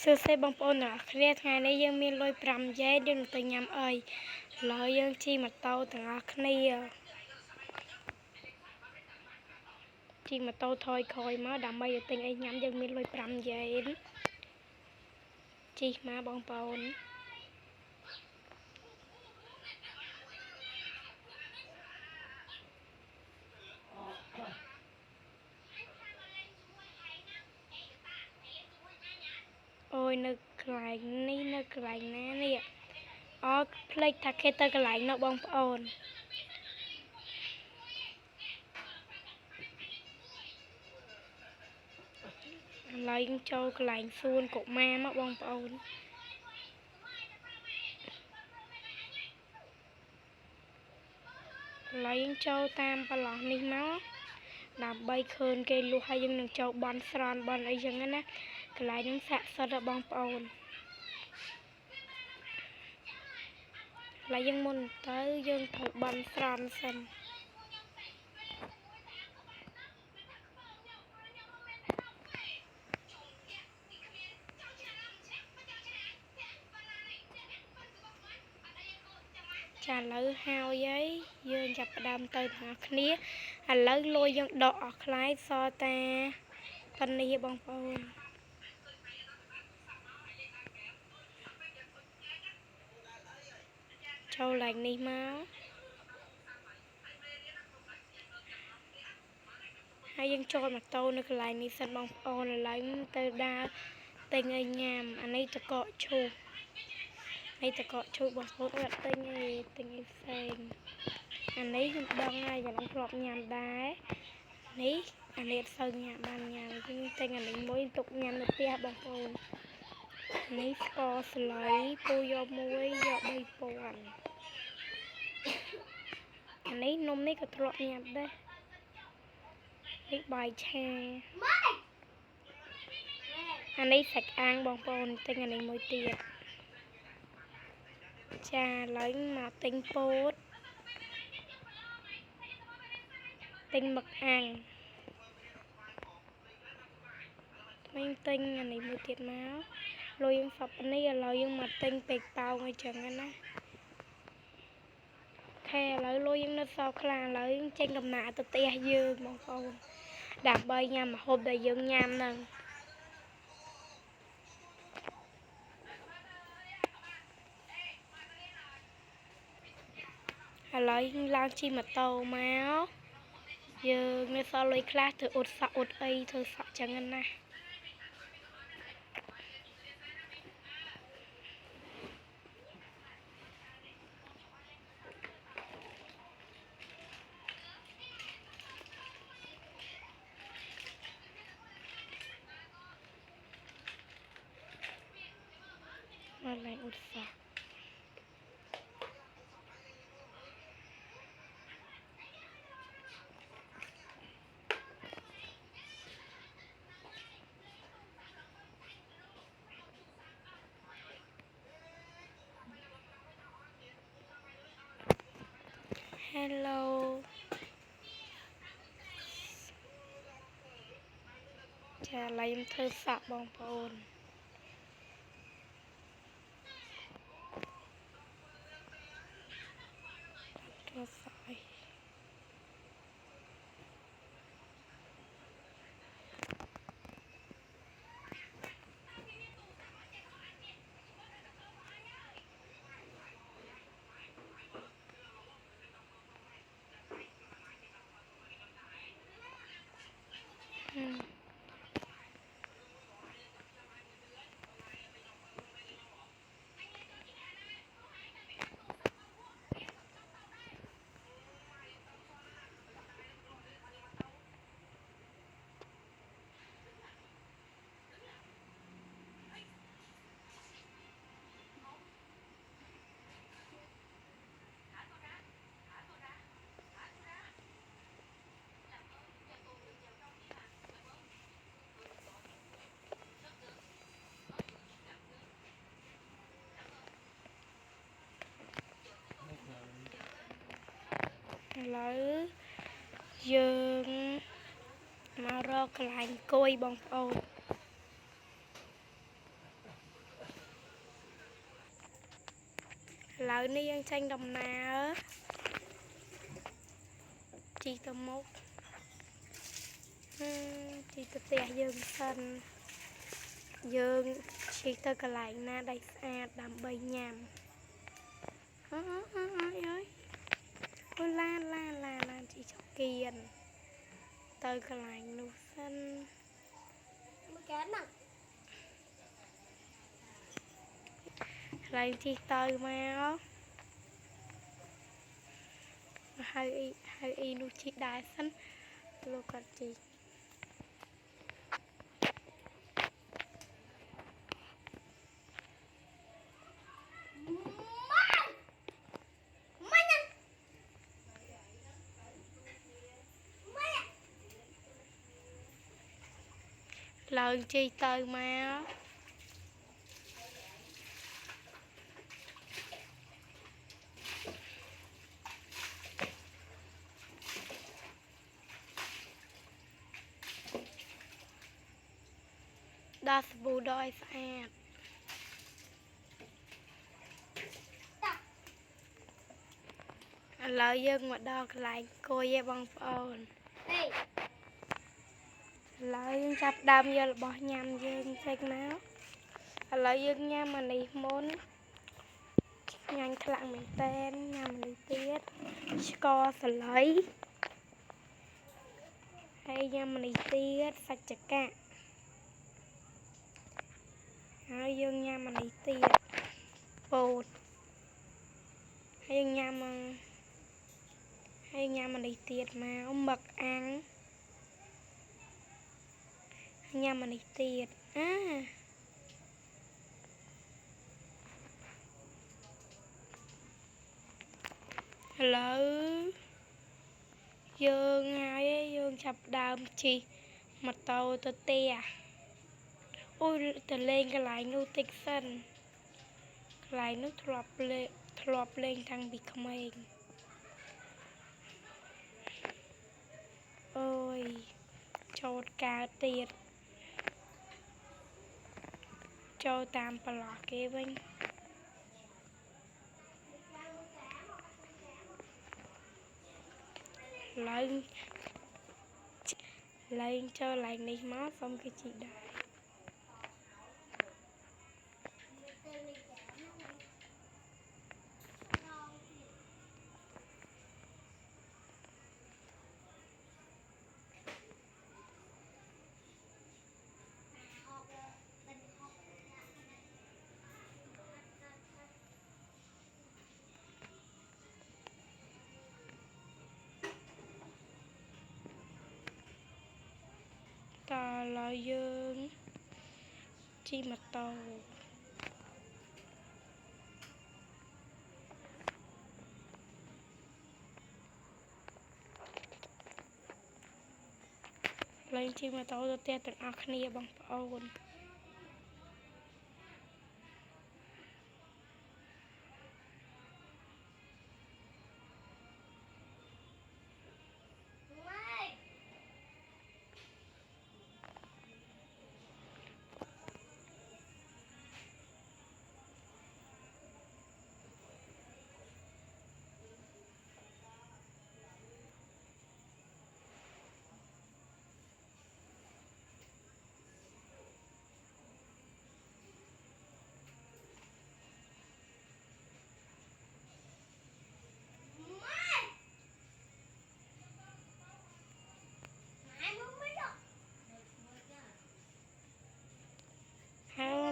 សួស្តីបងប្អូនទាំងអស់គ្នាថ្ងៃនេះយើងមានលុយ5 យ៉េយើងនឹងទៅញ៉ាំអីឥឡូវយើងជិះម៉ូតូទាំងអស់គ្នាជិះម៉ូតូថយក្រោយមកដើម្បីទៅទិញអីញ៉ាំយើងមានលុយ5 យ៉េជិះមកបងប្អូនអូយនៅកន្លែងនេះនៅកន្លែងណានេះអូភ្លេចថាគេទៅកន្លែងនោះបងប្អូនឥឡូវយើងចូលកន្លែងសួនកុមារមកបងប្អូនឥឡូវយើងចូលតាមប្រឡោះនេះមកដើម្បីឃើញគេលុះហើយយើងនឹងចូលបន់ស្រន់បន់អីចឹងណាកន្លែងហ្នឹងស័ក្តិសិទ្ធិបងប្អូនឥឡូវយើងមុនទៅយើងត្រូវបន់ស្រន់សិនចាឥឡូវហើយយើងចាប់ផ្ដើមទៅទាំងអស់គ្នាឥឡូវលុយយើងដកអស់ខ្លាយសល់តែប៉ុណ្នេះបងប្អូនចូលឡើងនេះមកហើយយើងចូលម៉ូតូនៅកន្លែងនេះសិនបងប្អូនឥឡូវទៅដើរទិញឲ្យញ៉ាំអានេះតកកឈូសនេះតកកឈូសបងប្អូនអត់ទិញទេទិញឲ្យផ្សេងអានេះខ្ញុំដឹងហើយខ្ញុំធ្លាប់ញ៉ាំដែរនេះអានេះអត់សូវញ៉ាំបានញ៉ាំខ្ញុំទិញអានេះមួយទុកញ៉ាំនៅផ្ទះបងប្អូននេះស្ករស្លៃពូយកមួយយក3000អានេះនំនេះក៏ធ្លាប់ញ៉ាំដែរនេះបាយឆាអានេះសាច់អាំងបងប្អូនទិញអានេះមួយទៀតចាឡើងមកទិញពោតទិញមឹកអាំងmình tinhអានេះមួយទៀតមកលុយយើងសពនេះឥឡូវយើងមកទិញពេកប៉ោងអីចឹងណាខែឥឡូវលុយយើងនៅសល់ខ្លះឥឡូវយើងចេញកំណើតទៅផ្ទះយើងបងប្អូនដើម្បីញ៉ាំម្ហូបដែលយើងញ៉ាំហ្នឹងឥឡូវយើងឡើងជិះម៉ូតូមកយើងនៅសល់លុយខ្លះធ្វើអ៊ុតសក់អ៊ុតអីធ្វើសក់ចឹងណាមកឡើងអ៊ុតសក់Hello ចាឥឡូវខ្ញុំធ្វើសក់បងប្អូនធ្វើសក់អីឥឡូវយើងមករកកន្លែងអង្គុយបងប្អូន lại ní ăn chanh đồng nào chi tao mốc chi tao tè dương sân dương chi tao cái lại na đầy xa đầm bay nhầm ơi ôi lan chị cho kiền tao cái lại nụ sân lại chi tao mà hai y nụ chị đài sân lô còn chị lần chi tao mà đa bù đôi xa lời dân mà đo lại cô với bông phồn lời dân chắp đâm vô bỏ nhầm dân xanh máu lời dân nha mà đi muốn nhanh thẳng mình tên nhằm đi tiết co sờ lấy hay nha mà đi tiết sạch chả cả hay dân nha mà đi tiết bột hay nha mà đi tiết máu mật ăn nha mà đi tiết hello dương ai dương chập đàm chi mặt tàu tơ tè ôi tờ lên cái lại nô tích sân lại nó thọp lên thằng bị comment ôi cho cá tiệt cho tam bà lọ kế bên lên cho lại đi má xong cái chị đại ta là dương chi mặt tàu lên chi mặt tàu tê từng ác nia bằng phone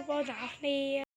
bao nhỏ đi